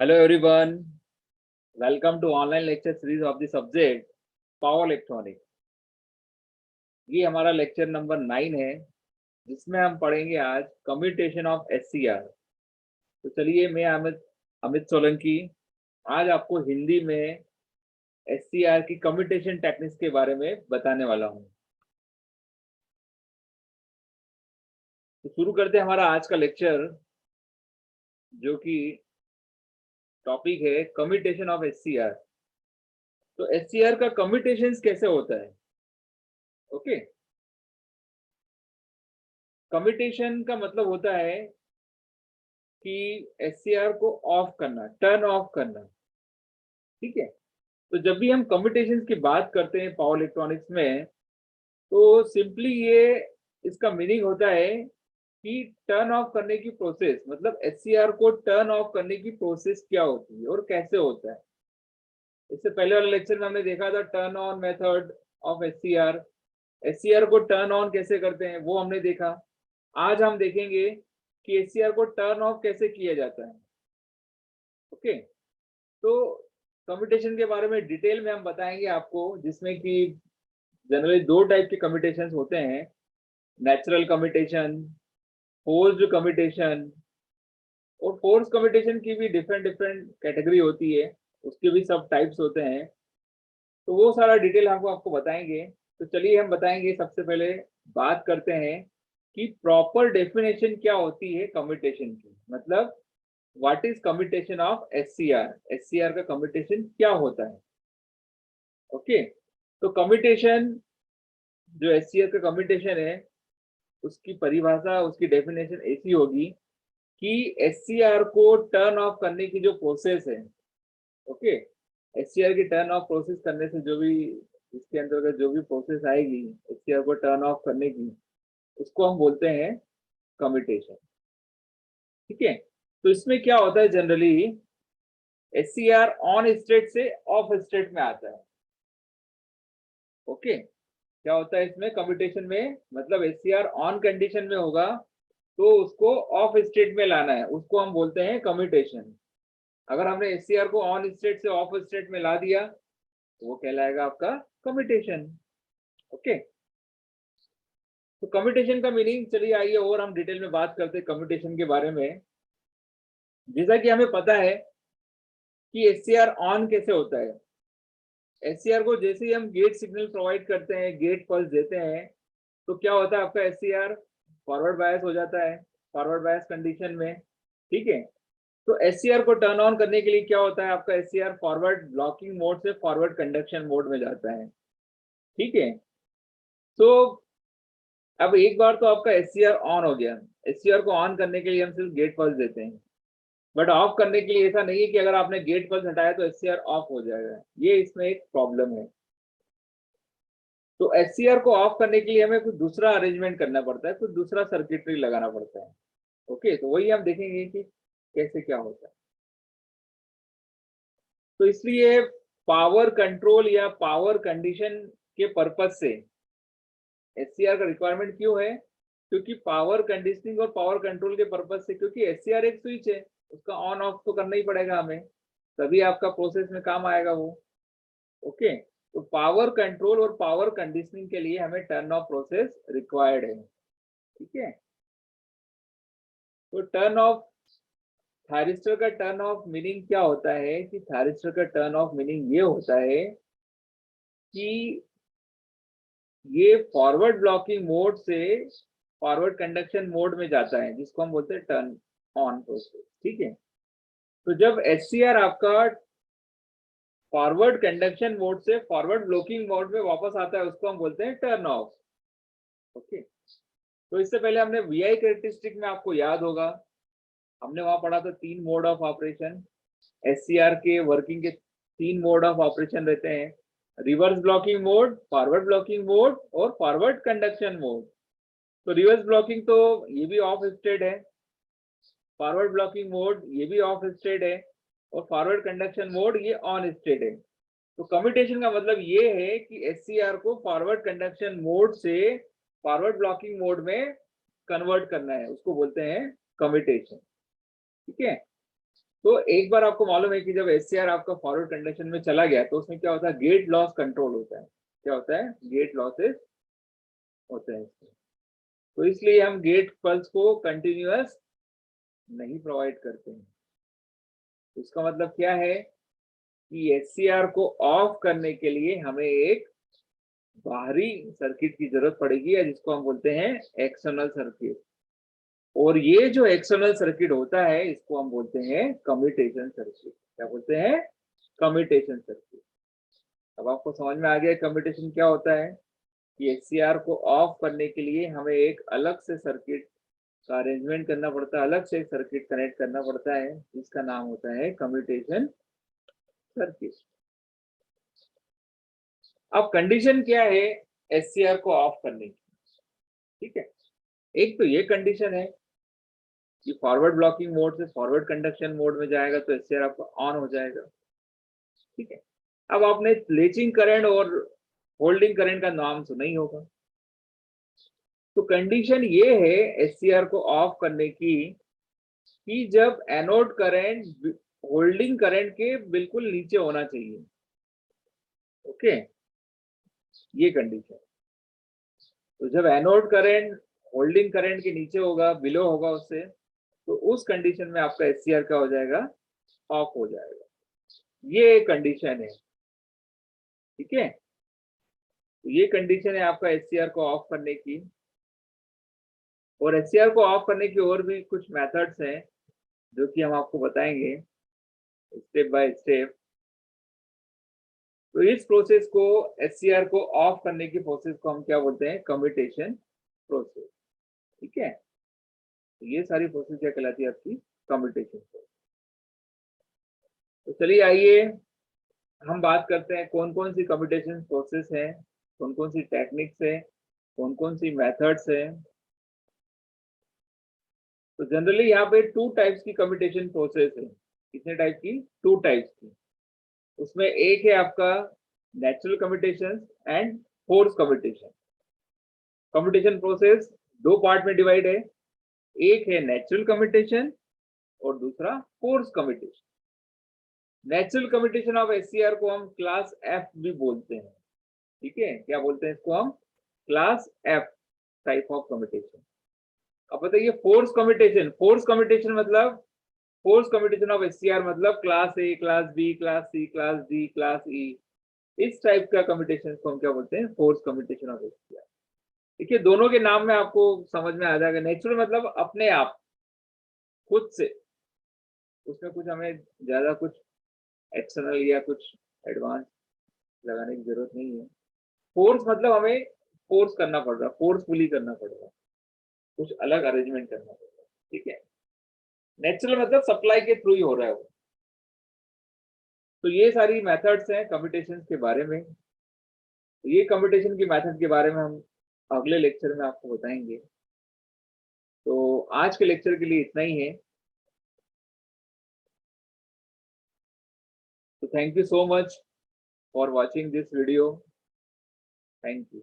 Hello everyone, welcome to online lecture series of the subject Power Electronics। ये हमारा lecture number 9 है जिसमें हम पढ़ेंगे आज कम्यूटेशन ऑफ एससीआर। तो चलिए मैं अमित अमित सोलंकी आज आपको हिंदी में एससीआर की कम्यूटेशन टेक्निक्स के बारे में बताने वाला हूँ। तो शुरू करते हैं हमारा आज का लेक्चर, जो कि टॉपिक है कम्यूटेशन ऑफ एससीआर। तो एससीआर का कम्यूटेशन कैसे होता है? ओके, कम्यूटेशन का मतलब होता है कि एससीआर को ऑफ करना, टर्न ऑफ करना। ठीक है, तो जब भी हम कम्यूटेशन की बात करते हैं पावर इलेक्ट्रॉनिक्स में, तो सिंपली ये इसका मीनिंग होता है कि टर्न ऑफ करने की प्रोसेस, मतलब एससीआर को टर्न ऑफ करने की प्रोसेस क्या होती है और कैसे होता है। इससे पहले वाले लेक्चर में हमने देखा था turn on method of SCR. SCR को टर्न ऑन कैसे करते हैं वो हमने देखा। आज हम देखेंगे कि एससीआर को टर्न ऑफ कैसे किया जाता है। ओके, तो कम्यूटेशन के बारे में डिटेल में हम बताएंगे आपको, जिसमें कि जनरली दो टाइप के कम्यूटेशन होते हैं, नेचुरल कम्यूटेशन, फोर्स्ड कम्यूटेशन। और फोर्स कम्यूटेशन की भी डिफरेंट डिफरेंट कैटेगरी होती है, उसके भी सब टाइप्स होते हैं। तो वो सारा डिटेल हमको आपको बताएंगे। तो चलिए हम बताएंगे, सबसे पहले बात करते हैं कि प्रॉपर डेफिनेशन क्या होती है कम्यूटेशन की, मतलब what is commutation of SCR. SCR का कम्यूटेशन क्या होता है। ओके, तो कम्यूटेशन, जो एससीआर का कम्यूटेशन है, उसकी परिभाषा, उसकी डेफिनेशन ऐसी होगी कि एससीआर को टर्न ऑफ करने की जो प्रोसेस है, ओके, एससीआर की टर्न ऑफ प्रोसेस करने से जो भी इसके अंतर्गत जो भी प्रोसेस आएगी एससीआर को टर्न ऑफ करने की, उसको हम बोलते हैं कम्यूटेशन। ठीक है, तो इसमें क्या होता है, जनरली एससीआर ऑन स्टेट से ऑफ स्टेट में आता है। ओके, क्या होता है इसमें कम्यूटेशन में, मतलब एससीआर ऑन कंडीशन में होगा तो उसको ऑफ स्टेट में लाना है, उसको हम बोलते हैं कम्यूटेशन। अगर हमने एससीआर को ऑन स्टेट से ऑफ स्टेट में ला दिया तो वो कहलाएगा आपका कम्यूटेशन। ओके, तो कम्यूटेशन का मीनिंग, चलिए आइए और हम डिटेल में बात करते हैं कम्यूटेशन के बारे में। जैसा कि हमें पता है कि एससीआर ऑन कैसे होता है। एससीआर को जैसे ही हम गेट सिग्नल प्रोवाइड करते हैं, गेट पल्स देते हैं, तो क्या होता है आपका एससीआर फॉरवर्ड बायस हो जाता है, फॉरवर्ड बायस कंडीशन में। ठीक है, तो एससीआर को टर्न ऑन करने के लिए क्या होता है, आपका एससीआर फॉरवर्ड ब्लॉकिंग मोड से फॉरवर्ड कंडक्शन मोड में जाता है। ठीक है, तो अब एक बार तो आपका एससीआर ऑन हो गया। एससीआर को ऑन करने के लिए हम सिर्फ गेट पल्स देते हैं, बट ऑफ करने के लिए ऐसा नहीं है कि अगर आपने गेट पल्स हटाया तो एससीआर ऑफ हो जाएगा, ये इसमें एक प्रॉब्लम है। तो एससीआर को ऑफ करने के लिए हमें कुछ दूसरा अरेंजमेंट करना पड़ता है, कुछ दूसरा सर्किटरी लगाना पड़ता है। ओके, तो वही हम देखेंगे कि कैसे क्या होता है। तो इसलिए पावर कंट्रोल या पावर कंडीशन के पर्पज से एससीआर का रिक्वायरमेंट क्यों है, क्योंकि पावर कंडीशनिंग और पावर कंट्रोल के पर्पज से, क्योंकि एससीआर एक स्विच है, उसका ऑन ऑफ तो करना ही पड़ेगा हमें, तभी आपका प्रोसेस में काम आएगा वो। ओके, तो पावर कंट्रोल और पावर कंडीशनिंग के लिए हमें टर्न ऑफ प्रोसेस रिक्वायर्ड है। ठीक है, तो टर्न ऑफ, थायरिस्टर का टर्न ऑफ मीनिंग क्या होता है कि थायरिस्टर का टर्न ऑफ मीनिंग ये होता है कि ये फॉरवर्ड ब्लॉकिंग मोड से फॉरवर्ड कंडक्शन मोड में जाता है, जिसको हम बोलते हैं टर्न ऑन प्रोसेस। ठीक है, तो जब एससीआर आपका फॉरवर्ड कंडक्शन मोड से फॉरवर्ड ब्लॉकिंग मोड में वापस आता है, उसको हम बोलते हैं टर्न ऑफ। ओके, तो इससे पहले हमने वीआई कैरेक्टरिस्टिक में, आपको याद होगा, हमने वहां पढ़ा था 3 मोड ऑफ ऑपरेशन। एससीआर के वर्किंग के 3 मोड ऑफ ऑपरेशन रहते हैं, reverse blocking mode, forward blocking mode और फॉरवर्ड कंडक्शन मोड। तो रिवर्स ब्लॉकिंग तो ये भी ऑफ स्टेट है, फॉरवर्ड ब्लॉकिंग मोड ये भी ऑफ स्टेट है, और फॉरवर्ड कंडक्शन मोड ये ऑन स्टेट है। तो कम्यूटेशन का मतलब ये है कि एससीआर को फॉरवर्ड कंडक्शन मोड से फॉरवर्ड ब्लॉकिंग मोड में कन्वर्ट करना है, उसको बोलते हैं कम्यूटेशन। ठीक है, तो एक बार आपको मालूम है कि जब एससीआर आपका फॉरवर्ड कंडीशन में चला गया तो उसमें क्या होता है, गेट लॉस कंट्रोल होता है। क्या होता है, गेट लॉसेस होते हैं इसमें। तो इसलिए हम गेट पल्स को कंटिन्यूअस नहीं प्रोवाइड करते हैं। इसका मतलब क्या है कि एससीआर को ऑफ करने के लिए हमें एक बाहरी सर्किट की जरूरत पड़ेगी, या जिसको हम बोलते हैं एक्सटर्नल सर्किट। और ये जो एक्सटर्नल सर्किट होता है इसको हम बोलते हैं कम्यूटेशन सर्किट। क्या बोलते हैं, कम्यूटेशन सर्किट। अब आपको समझ में आ गया कम्यूटेशन क्या होता है, कि एचसीआर को ऑफ करने के लिए हमें एक अलग से सर्किट का अरेंजमेंट करना पड़ता है, अलग से सर्किट कनेक्ट करना पड़ता है, जिसका नाम होता है कम्यूटेशन सर्किट। अब कंडीशन क्या है एचसीआर को ऑफ करने की, ठीक है। एक तो ये कंडीशन है कि फॉरवर्ड ब्लॉकिंग मोड से फॉरवर्ड कंडक्शन मोड में जाएगा तो एचसीआर आपका ऑन हो जाएगा, ठीक है। अब आपने लेचिंग करंट और होल्डिंग करंट का नाम सुना ही होगा। तो कंडीशन ये है एचसीआर को ऑफ करने की कि जब एनोड करंट होल्डिंग करंट के बिल्कुल नीचे होना चाहिए, ओके, ये कंडीशन। तो जब एनोड करंट होल्डिंग करंट के नीचे होगा, बिलो होगा उससे, तो उस कंडीशन में आपका एचसीआर क्या हो जाएगा, ऑफ हो जाएगा। ये कंडीशन है, ठीक है। तो ये कंडीशन है आपका एचसीआर को ऑफ करने की। और एचसीआर को ऑफ करने की और भी कुछ मेथड्स हैं जो कि हम आपको बताएंगे स्टेप बाय स्टेप। तो इस प्रोसेस को, एचसीआर को ऑफ करने की प्रोसेस को हम क्या बोलते हैं, कम्यूटेशन प्रोसेस, ठीक है। तो ये सारी प्रोसेस क्या कहलाती है आपकी, कम्यूटेशन प्रोसेस। तो चलिए आइए हम बात करते हैं कौन कौन सी कम्यूटेशन प्रोसेस है, कौन कौन सी टेक्निक्स है, कौन कौन सी मेथड्स है। तो जनरली यहाँ पे 2 टाइप्स की कम्यूटेशन प्रोसेस है। कितने टाइप की, 2 टाइप्स की। उसमें एक है आपका natural commutation and force commutation. Commutation process 2 part में डिवाइड है, एक है नेचुरल कम्यूटेशन और दूसरा force commutation. Natural commutation of HCR को हम क्लास एफ भी बोलते हैं, ठीक है। क्या बोलते हैं इसको हम, class F type of commutation. अब बताइए फोर्स कम्यूटेशन। फोर्स कम्यूटेशन मतलब, फोर्स कम्यूटेशन ऑफ एचसीआर मतलब class A, class B, class C, class D, class E, इस टाइप का कम्यूटेशन को हम क्या बोलते हैं, फोर्स कम्यूटेशन ऑफ एचसीआर। देखिए दोनों के नाम में आपको समझ में आ जाएगा। नेचुरल मतलब अपने आप, खुद से, उसमें कुछ हमें ज्यादा कुछ एक्सटर्नल या कुछ एडवांस लगाने की जरूरत नहीं है। फोर्स मतलब हमें फोर्स करना पड़ रहा है, फोर्सफुली करना पड़ रहा है, कुछ अलग अरेंजमेंट करना पड़ रहा है, ठीक है। नेचुरल मतलब सप्लाई के थ्रू ही हो रहा है वो। तो ये सारी मेथड्स हैं कम्यूटेशन के बारे में। तो ये कम्यूटेशन की मेथड के बारे में हम अगले लेक्चर में आपको बताएंगे। तो आज के लेक्चर के लिए इतना ही है। तो thank you so much for watching this video. Thank you.